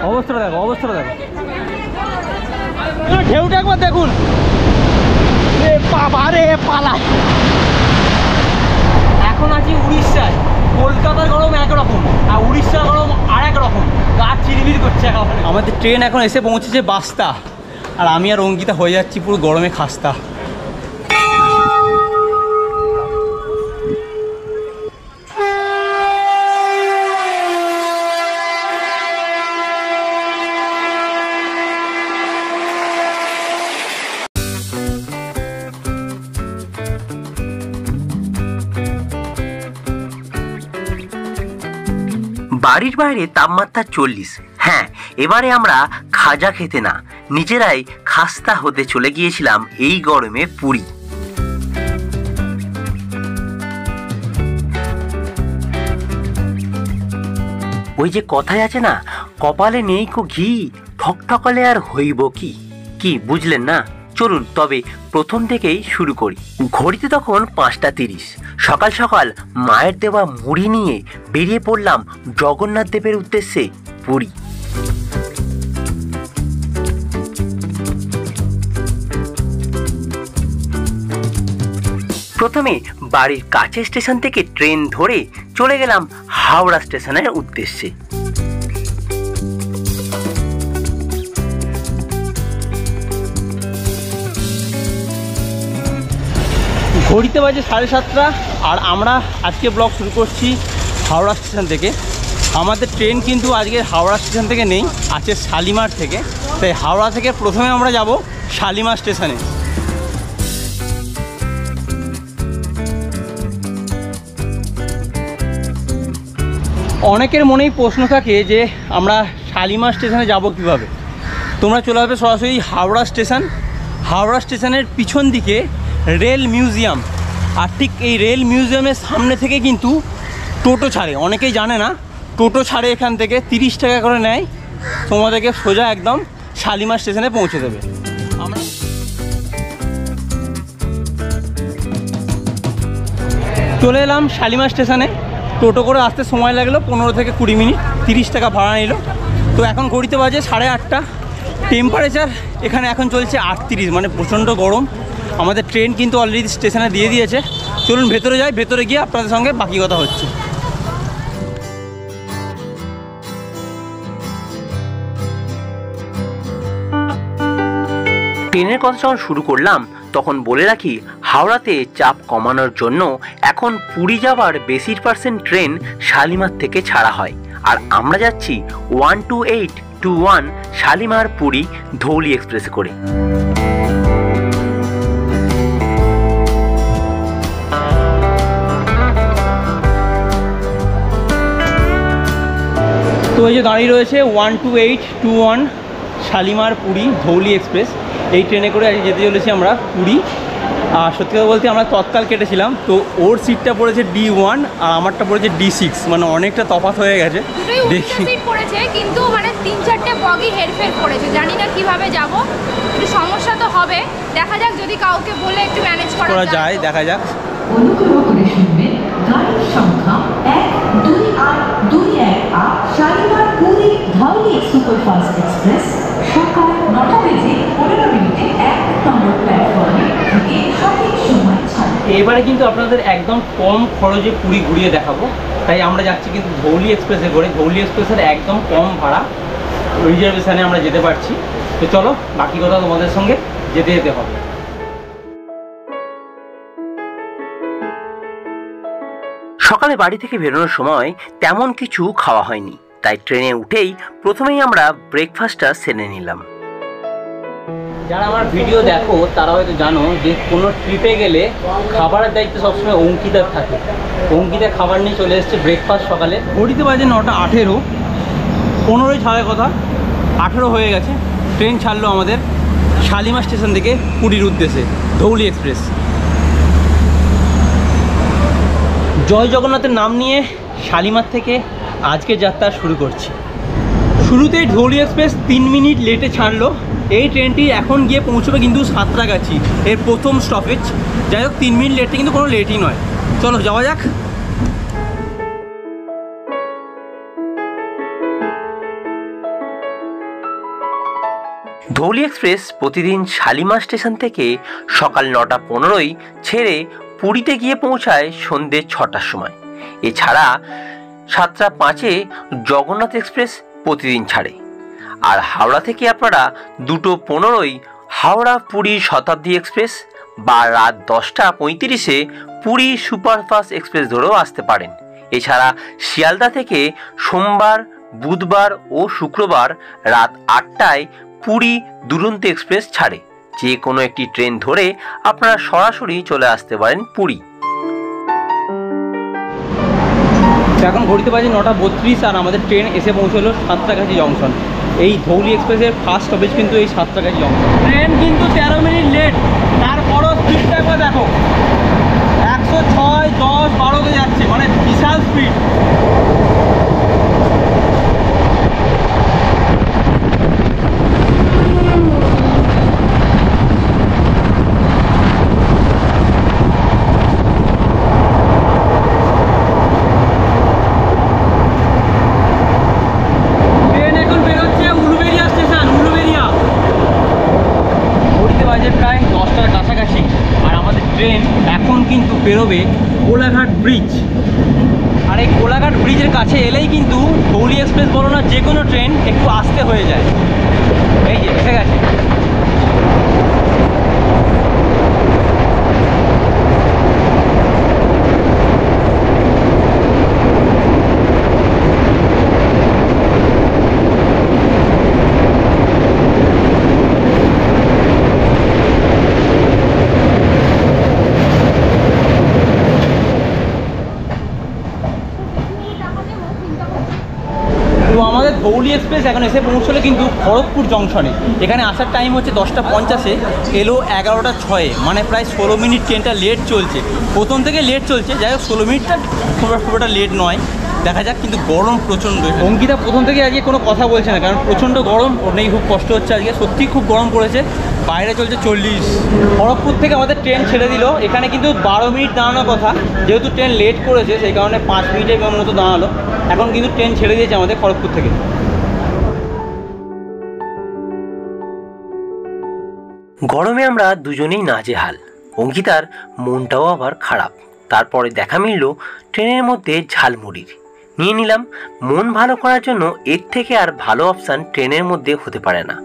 অবস্থাটা দেখো, অবস্থাটা দেখো, ঢেউটা একবার দেখুন। বাবা রে পালা। এখন আছি উড়িষ্যায়। কলকাতার গরম একরকম আর উড়িষ্যার গরম আর এক রকম, গা চিরবির করছে এখন। আমাদের ট্রেন এখন এসে পৌঁছেছে বাস্তা, আর আমি আর অঙ্কিতা হয়ে যাচ্ছি পুরো গরমে খাস্তা। বাড়ির বাইরে তাপমাত্রা 40। হ্যাঁ, এবারে আমরা খাজা খেতে না, নিজেরাই খাস্তা হতে চলে গিয়েছিলাম এই গরমে পুরী। ওই যে কথায় আছে না, কপালে নেই কো ঘি, ঠকঠকালে আর হইব কি। কি বুঝলেন না? চলুন তবে প্রথম থেকেই শুরু করি। ঘড়িতে তখন 5টা 30। সকাল সকাল মায়ের দেওয়া মুড়ি নিয়ে বেরিয়ে পড়লাম জগন্নাথ দেবের উদ্দেশ্যে পুরী। প্রথমে বাড়ির কাছের স্টেশন থেকে ট্রেন ধরে চলে গেলাম হাওড়া স্টেশনের উদ্দেশ্যে। ঘড়িতে বাজে 7:30, আর আমরা আজকে ব্লগ শুরু করছি হাওড়া স্টেশন থেকে। আমাদের ট্রেন কিন্তু আজকে হাওড়া স্টেশন থেকে নেই, আছে শালিমার থেকে। তাই হাওড়া থেকে প্রথমে আমরা যাব শালিমার স্টেশনে। অনেকের মনেই প্রশ্ন থাকে যে আমরা শালিমার স্টেশনে যাব কিভাবে। তোমরা চলে আসবে সরাসরি হাওড়া স্টেশন। হাওড়া স্টেশনের পিছন দিকে রেল মিউজিয়াম, আর ঠিক এই রেল মিউজিয়ামের সামনে থেকে কিন্তু টোটো ছাড়ে। অনেকেই জানে না, টোটো ছাড়ে এখান থেকে 30 টাকা করে নেয়, তোমাদেরকে সোজা একদম শালিমার স্টেশনে পৌঁছে দেবে। আমরা চলে এলাম শালিমার স্টেশনে। টোটো করে আসতে সময় লাগলো 15 থেকে 20 মিনিট, 30 টাকা ভাড়া নিল। তো এখন ঘড়িতে বাজে 8:30। টেম্পারেচার এখানে এখন চলছে 38, মানে প্রচণ্ড গরম। আমাদের ট্রেন কিন্তু অলরেডি স্টেশনে দিয়ে দিয়েছে। চলুন ভেতরে যাই, ভেতরে গিয়ে আপনাদের সঙ্গে বাকি কথা হচ্ছে। ট্রেনের কথা যখন শুরু করলাম তখন বলে রাখি, হাওড়াতে চাপ কমানোর জন্য এখন পুরী যাওয়ার বেশি % ট্রেন শালিমার থেকে ছাড়া হয়। আর আমরা যাচ্ছি 12821 শালিমার পুরী ধৌলি এক্সপ্রেসে করে। তো এই যে দাঁড়িয়ে রয়েছে 12821 শালিমার পুরী ধৌলি এক্সপ্রেস। এই ট্রেনে করে আজকে যেতে চলেছি আমরা পুরী। আর সত্যি কথা বলতে আমরা তৎকাল কেটেছিলাম, তো ওর সিটটা পড়েছে D1 আর আমারটা পড়েছে D6, মানে অনেকটা তফাৎ হয়ে গেছে। দেখি পড়েছে কিন্তু মানে 3-4টে বগি হেরফের করেছে, জানি না কিভাবে যাব, একটু সমস্যা তো হবে। দেখা যাক, যদি কাউকে বলে একটু ম্যানেজ করা যায় দেখা যাক। অনুগ্রহ করে শুনবেন গাড়ির সংখ্যা 12821 শালিমার পুরী ধৌলি সুপারফাস্ট এক্সপ্রেস সকাল 9টা বেজে 15 মিনিটে 1 নম্বর প্ল্যাটফর্মে থেকে সঠিক সময় ছাড়বে। এবারে কিন্তু আপনাদের একদম কম খরচে পুরী ঘুরিয়ে দেখাবো, তাই আমরা যাচ্ছি কিন্তু ধৌলি এক্সপ্রেসে করে। ধৌলি এক্সপ্রেসের একদম কম ভাড়া, রিজার্ভেশনে আমরা যেতে পারছি। তো চলো বাকি কথা তোমাদের সঙ্গে যেতে যেতে হবে। সকালে বাড়ি থেকে বেরোনোর সময় তেমন কিছু খাওয়া হয়নি, তাই ট্রেনে উঠেই প্রথমেই আমরা ব্রেকফাস্টটা সেরে নিলাম। যারা আমার ভিডিও দেখো তারা হয়তো জানো যে কোনো ট্রিপে গেলে খাবারের দায়িত্ব সবসময় অঙ্কিতার থাকে। অঙ্কিতা খাবার নিয়ে চলে এসছে ব্রেকফাস্ট সকালে। ঘড়িতে বাজে 9:18, 15ই ছাড়ার কথা, 18 হয়ে গেছে। ট্রেন ছাড়লো আমাদের শালিমার স্টেশন থেকে পুরীর উদ্দেশ্যে ধৌলি এক্সপ্রেস। জয় জগন্নাথের নাম নিয়ে শালিমার থেকে আজকে যাত্রা শুরু করছি। শুরুতেই ধৌলি এক্সপ্রেস 3 মিনিট লেটে ছাড়লো। এই ট্রেনটি এখন গিয়ে পৌঁছবে কিন্তু সাঁতরাগাছি, এর প্রথম স্টপেজ। যাই হোক 3 মিনিট লেটে কিন্তু কোনো লেটই নয়। চলো যাওয়া যাক। ধৌলি এক্সপ্রেস প্রতিদিন শালিমার স্টেশন থেকে সকাল 9:15 ছেড়ে পুরীতে গিয়ে পৌঁছায় সন্ধ্যে 6টার সময়। এছাড়া 7:05 জগন্নাথ এক্সপ্রেস প্রতিদিন ছাড়ে। আর হাওড়া থেকে আপনারা 2:15 হাওড়া পুরী শতাব্দী এক্সপ্রেস বা রাত 10:35 পুরী সুপারফাস্ট এক্সপ্রেস ধরেও আসতে পারেন। এছাড়া শিয়ালদা থেকে সোমবার, বুধবার ও শুক্রবার রাত 8টায় পুরী দুরন্ত এক্সপ্রেস ছাড়ে। যে কোনো একটি ট্রেন ধরে আপনারা সরাসরি চলে আসতে পারেন পুরী। এখন ঘড়িতে বাজে 9:32 আর আমাদের ট্রেন এসে পৌঁছলো সাঁতরাগাছি জংশন। এই ধৌলি এক্সপ্রেসের ফার্স্ট স্টপেজ কিন্তু এই সাঁতরাগাছি জংশন। ট্রেন কিন্তু 13 মিনিট লেট, তারপরও স্পিডটা একবার দেখো, 106, 10, 12তে যাচ্ছে, মানে বিশাল স্পিড। কিন্তু বেরোবে কোলাঘাট ব্রিজ। আর এই কোলাঘাট ব্রিজের কাছে এলেই কিন্তু ধৌলি এক্সপ্রেস বলো না, যে কোনো ট্রেন একটু আসতে হয়ে যায়। এই যে এসে গেছে। তো আমাদের ধৌলি এক্সপ্রেস এখন এসে পৌঁছলো কিন্তু খড়গপুর জংশনে। এখানে আসার টাইম হচ্ছে 10:50, এলো 11:06, মানে প্রায় 16 মিনিট ট্রেনটা লেট চলছে। প্রথম থেকে লেট চলছে, যাই হোক 16 মিনিটটা খুব একটা লেট নয়, দেখা যাক। কিন্তু গরম প্রচণ্ড। অঙ্কিতা প্রথম থেকে আজকে কোনো কথা বলছে না, কারণ প্রচণ্ড গরম, ওর নেই, খুব কষ্ট হচ্ছে আজকে, সত্যিই খুব গরম পড়েছে। বাইরে চলছে 40। খড়গপুর থেকে আমাদের ট্রেন ছেড়ে দিল। এখানে কিন্তু 12 মিনিট দাঁড়ানোর কথা, যেহেতু ট্রেন লেট করেছে সেই কারণে 5 মিনিটের মতো দাঁড়ালো। এখন কিন্তু ট্রেন ছেড়ে দিয়েছে আমাদের খড়গপুর থেকে। গরমে আমরা দুজনেই নাজেহাল। অঙ্কিতার মনটাও আবার খারাপ। তারপরে দেখা মিলল ট্রেনের মধ্যে ঝালমুড়ির। নিয়ে নিলাম। মন ভালো করার জন্য এর থেকে আর ভালো অপশান ট্রেনের মধ্যে হতে পারে না।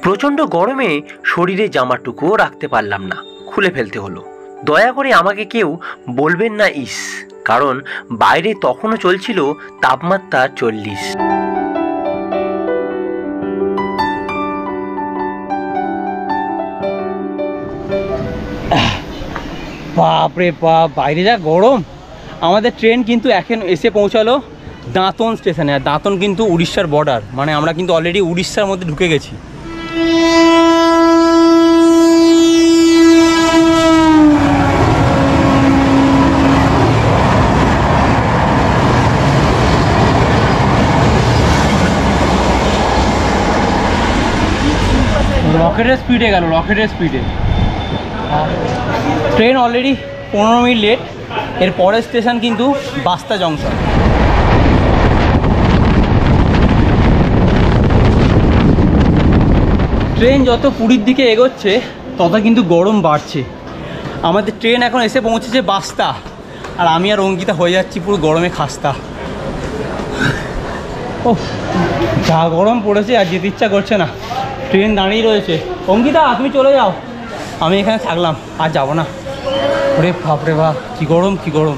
প্রচণ্ড গরমে শরীরে জামাটুকুও রাখতে পারলাম না, খুলে ফেলতে হলো। দয়া করে আমাকে কেউ বলবেন না ইস, কারণ বাইরে তখনও চলছিল তাপমাত্রা 40। বাপরে বাপ, বাইরে যা গরম। আমাদের ট্রেন কিন্তু এখন এসে পৌঁছালো দাঁতন স্টেশনে। আর দাঁতন কিন্তু উড়িষ্যার বর্ডার, মানে আমরা কিন্তু অলরেডি উড়িষ্যার মধ্যে ঢুকে গেছি। রকেটের স্পিডে গেল, রকেটের স্পিডে। Train already 15 minute late. এর পরের স্টেশন কিন্তু বাস্তা জংশন। ট্রেন যত পুরীর দিকে এগোচ্ছে তত কিন্তু গরম বাড়ছে। আমাদের ট্রেন এখন এসে পৌঁছেছে বাস্তা, আর আমি আর অঙ্কিতা হয়ে যাচ্ছি পুরো গরমে খাস্তা। ও যা গরম পড়েছে, আর যেতে ইচ্ছা করছে না। ট্রেন দাঁড়িয়ে রয়েছে। অঙ্কিতা তুমি চলে যাও, আমি এখানে থাকলাম, আর যাবো না। ওরে বাপরে বাপ, কী গরম, কী গরম।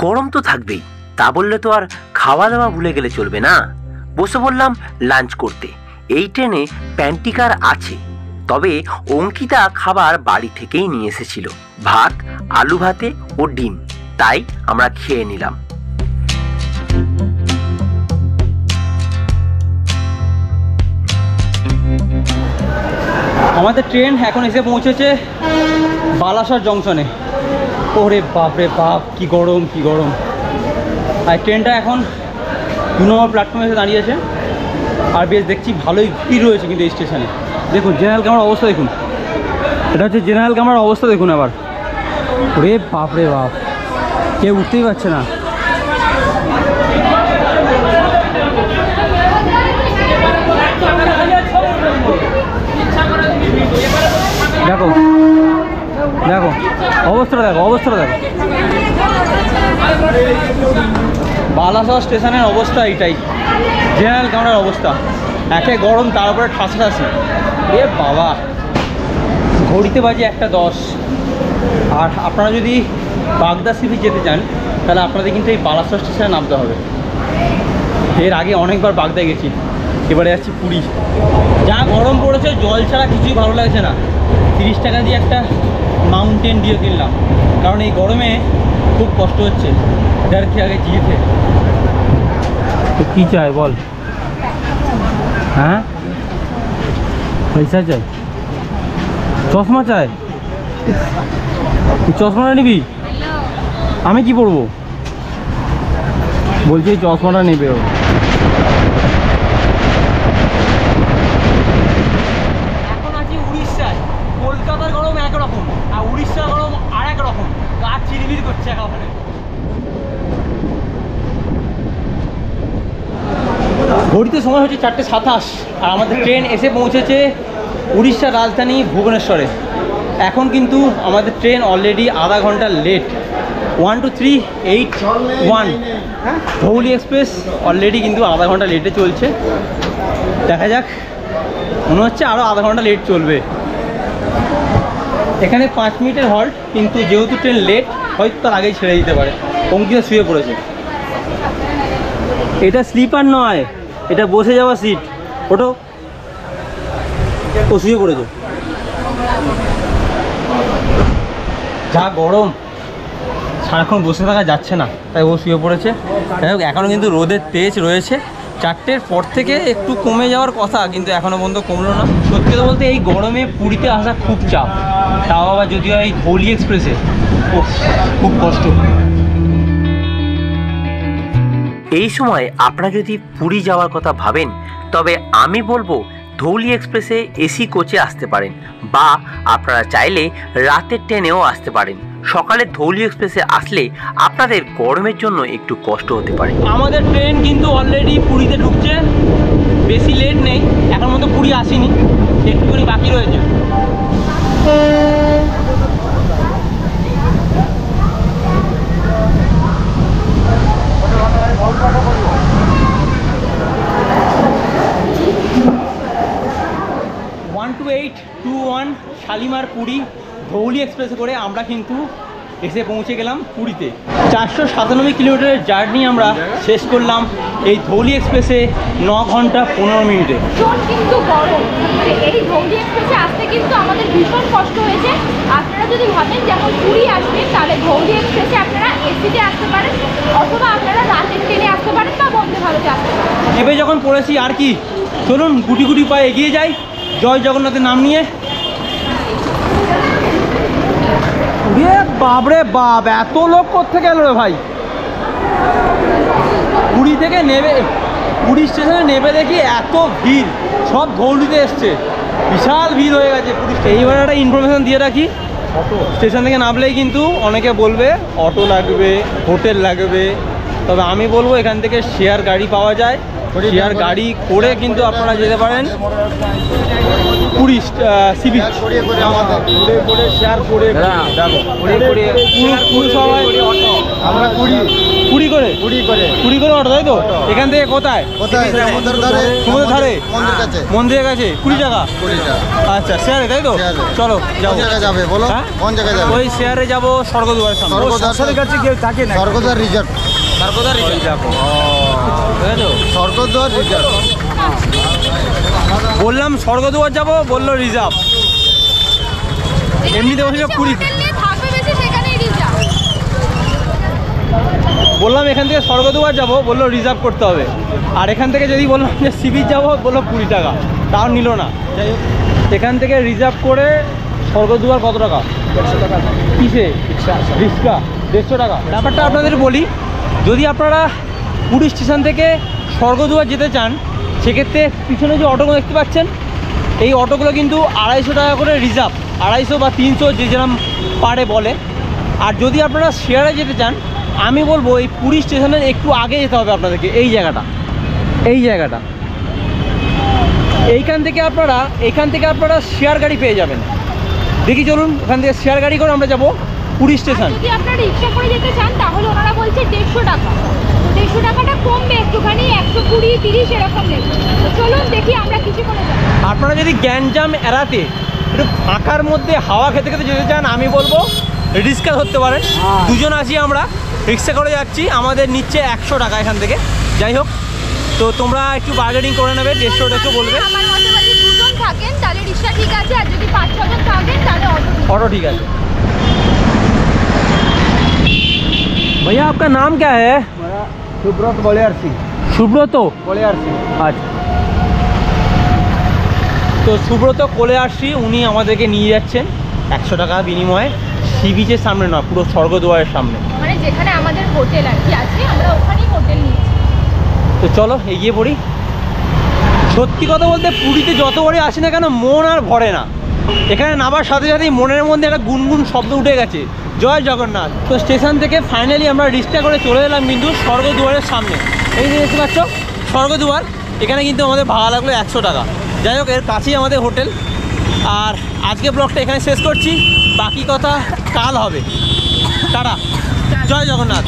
গরম তো থাকবেই, তা বললে তো আর খাওয়া দাওয়া ভুলে গেলে চলবে না। বসে বললাম লাঞ্চ করতে। এই ট্রেনে প্যান্টিকার আছে, তবে অঙ্কিতা খাবার বাড়ি থেকেই নিয়ে এসেছিল, ভাত, আলু ভাতে ও ডিম। তাই আমরা খেয়ে নিলাম। আমাদের ট্রেন এখন এসে পৌঁছেছে বালাসর জংশনে। ওরে বাপ রে বাপ, কি গরম কি গরম। আর ট্রেনটা এখন 2 নম্বর প্ল্যাটফর্মে এসে দাঁড়িয়েছে। আর বেশ দেখছি ভালোই ভিড় রয়েছে কিন্তু এই স্টেশনে। দেখুন জেনারেল কামরার অবস্থা দেখুন, এটা হচ্ছে জেনারেল কামরার অবস্থা দেখুন। আবার ওরে বাপ রে বাপ, কেউ উঠতেই পারছে না। দেখো দেখো অবস্থাটা দেখো, অবস্থাটা দেখো। বালাসর স্টেশনের অবস্থা এইটাই, জেনারেল কামরার অবস্থা। একে গরম, তারপরে ঠাসাঠাসি। এ বাবা, ঘড়িতে বাজে 1:10। আর আপনারা যদি বাগদা সিটি যেতে চান তাহলে আপনাদের কিন্তু এই বালাসর স্টেশনে নামতে হবে। এর আগে অনেকবার বাগদা গেছি, এবারে যাচ্ছি পুরী। যা গরম পড়েছে, জল ছাড়া কিছুই ভালো লাগছে না। 30 টাকা দিয়ে একটা মাউন্টেন ডিউ কিনলাম, কারণ এই গরমে খুব কষ্ট হচ্ছে। ডর কি আগে জিতে তো কী চাই বল? হ্যাঁ, পয়সা চাই, চশমা চাই। চশমাটা নিবি? আমি কি পরবো? বলছি এই চশমাটা নেবে ও। এখন আছি উড়িষ্যায়। কলকাতার গরম একরকম আর উড়িষ্যার গরম আর এক রকম। গা চিরিবির করছে একেবারে। ঘড়িতে সময় হচ্ছে 4:27 আর আমাদের ট্রেন এসে পৌঁছেছে উড়িষ্যার রাজধানী ভুবনেশ্বরে। এখন কিন্তু আমাদের ট্রেন অলরেডি আধা ঘন্টা লেট। 12381 ধৌলি এক্সপ্রেস অলরেডি কিন্তু আধা ঘন্টা লেটে চলছে। দেখা যাক, মনে হচ্ছে আরও আধা ঘন্টা লেট চলবে। এখানে 5 মিনিটের হল্ট, কিন্তু যেহেতু ট্রেন লেট হয়তো তার আগেই ছেড়ে দিতে পারে। অঙ্কিতা শুয়ে পড়েছে। এটা স্লিপার নয়, এটা বসে যাওয়া সিট। ওঠো, ও শুয়ে পড়েছে। যা গরম, সারাক্ষণ বসে থাকা যাচ্ছে না, তাই ও শুয়ে পড়েছে। যাই হোক, এখনও কিন্তু রোদের তেজ রয়েছে। 4টের পর থেকে একটু কমে যাওয়ার কথা, কিন্তু এখনও পর্যন্ত কমলো না। সত্যি কথা বলতে এই গরমে পুরীতে আসা খুব চাপ, তাও আবার যদিও এই ধৌলি এক্সপ্রেসে খুব কষ্ট। এই সময় আপনারা যদি পুরী যাওয়ার কথা ভাবেন, তবে আমি বলবো ধৌলি এক্সপ্রেসে এসি কোচে আসতে পারেন, বা আপনারা চাইলে রাতের ট্রেনেও আসতে পারেন। সকালে ধৌলি এক্সপ্রেসে আসলে আপনাদের গরমের জন্য একটু কষ্ট হতে পারে। আমাদের ট্রেন কিন্তু অলরেডি পুরীতে ঢুকছে, বেশি লেট নেই। এখন মতো পুরী আসেনি, একটুখানি বাকি রয়েছে। শালিমার পুরী ধৌলি এক্সপ্রেসে করে আমরা কিন্তু এসে পৌঁছে গেলাম পুরীতে। 497 কিলোমিটারের জার্নি আমরা শেষ করলাম এই ধৌলি এক্সপ্রেসে 9 ঘন্টা 15 মিনিটে। ভীষণ কিন্তু গরম, এই ধৌলি এক্সপ্রেসে আসতে কিন্তু আমাদের ভীষণ কষ্ট হয়েছে। আপনারা যদি ভাবেন যখন পুরী আসবেন, তাহলে ধৌলি এক্সপ্রেসে আপনারা এসিতে আসতে পারেন, অথবা আপনারা রাতের ট্রেনে আসতে পারেন, বা বন্দে ভারতে আসতে পারেন। এবার যখন পড়েছি আর কি, চলুন গুটি গুটি পায়ে এগিয়ে যাই জয় জগন্নাথের নাম নিয়ে। বাপরে বাপ, এত লোক কোত্থেকে এলো রে ভাই। পুরী থেকে নেবে, পুরী স্টেশনে নেবে দেখি এত ভিড়, সব ধৌলিতে এসছে, বিশাল ভিড় হয়ে গেছে পুরী। এইবার একটা ইনফরমেশান দিয়ে রাখি, স্টেশন থেকে নামলেই কিন্তু অনেকে বলবে অটো লাগবে, হোটেল লাগবে, তবে আমি বলবো এখান থেকে শেয়ার গাড়ি পাওয়া যায়। শেয়ার গাড়ি করে কিন্তু আপনারা যেতে পারেন পুরী সি বিচ। শেয়ার করে আমরা কুড়ি করে অটো, তাই তো? এখান থেকে কোথায়? সমুদ্রের ধারে, মন্দিরের কাছে 20 টাকা। আচ্ছা, শেয়ারে, তাই তো? চলো যাবো। ওই শেয়ারে যাবো স্বর্গদ্বারের সামনে। Swargadwar reserve, Swargadwar reserve. Swargadwar reserve বললাম, স্বর্গদ্বার যাবো বললো রিজার্ভ। এমনিতে বলছিল পুরী। বললাম এখান থেকে স্বর্গদুয়ার যাবো, বললো রিজার্ভ করতে হবে। আর এখান থেকে যদি বললাম যে সি বিচ যাবো, বললো 20 টাকা, তাও নিল না। যাই হোক, এখান থেকে রিজার্ভ করে স্বর্গদুয়ার কত টাকা? 150 টাকা। কিসে? রিক্সা। 150 টাকা। ব্যাপারটা আপনাদের বলি, যদি আপনারা পুরী স্টেশন থেকে স্বর্গদুয়ার যেতে চান, সেক্ষেত্রে পিছনে যে অটোগুলো দেখতে পাচ্ছেন, এই অটোগুলো কিন্তু 250 টাকা করে রিজার্ভ, 250 বা 300 যে যেরকম পারে বলে। আর যদি আপনারা শেয়ারে যেতে চান, আমি বলবো এই পুরী স্টেশনের একটু আগে যেতে হবে আপনাদেরকে। এই জায়গাটা এইখান থেকে আপনারা শেয়ার গাড়ি পেয়ে যাবেন। দেখি চলুন, ওখান থেকে শেয়ার গাড়ি করে আমরা যাব পুরী স্টেশন। যদি আপনারা রিক্সা করে যেতে চান তাহলে ওনারা বলছে 150 টাকা। তো 150 টাকাটা কমবে একটুখানি, 120, 30 এরকম নেবে। তো চলুন দেখি আমরা কিছু করে যাবো। আপনারা যদি গ্যাঞ্জাম এড়াতে একটু ফাঁকার মধ্যে হাওয়া খেতে খেতে যেতে চান, আমি বলবো রিক্সা ধরতে পারেন। দুজন আছি আমরা, রিক্সা করে যাচ্ছি, আমাদের নিচ্ছে 100 টাকা এখান থেকে। যাই হোক, তো তোমরা একটু বার্গেনিং করে নেবে, 150 বলবে। আমার মতে যদি দুজন থাকেন তাহলে রিক্সা ঠিক আছে, আর যদি 5-6 জন থাকেন তাহলে ऑटो ठीक है। भैया आपका नाम क्या है? मेरा सुब्रत बलियार सिंह। सुब्रत बलियार सिंह। আচ্ছা, তো সুব্রত কোলেআরসি উনি আমাদেরকে নিয়ে যাচ্ছেন 100 টাকা বিনিময়ে, সি বিচের সামনে নয়, পুরো স্বর্গদুয়ারের সামনে। মানে যেখানে আমাদের হোটেল আর কি আছে, আমরা ওখানেই হোটেল নিয়েছি। তো চলো এগিয়ে পড়ি। সত্যি কথা বলতে পুরীতে যতবারই আসি না কেন, মন আর ভরে না। এখানে নামার সাথে সাথেই মনের মধ্যে একটা গুনগুন শব্দ উঠে গেছে, জয় জগন্নাথ। তো স্টেশন থেকে ফাইনালি আমরা রিক্সা করে চলে এলাম কিন্তু স্বর্গদুয়ারের সামনে। এই যে দেখতে পাচ্ছ স্বর্গদুয়ার, এখানে কিন্তু আমাদের ভাড়া লাগলো 100 টাকা। যাই হোক, এর কাছেই আমাদের হোটেল। আর আজকে ব্লগটা এখানে শেষ করছি, বাকি কথা কাল হবে। টাটা, জয় জগন্নাথ।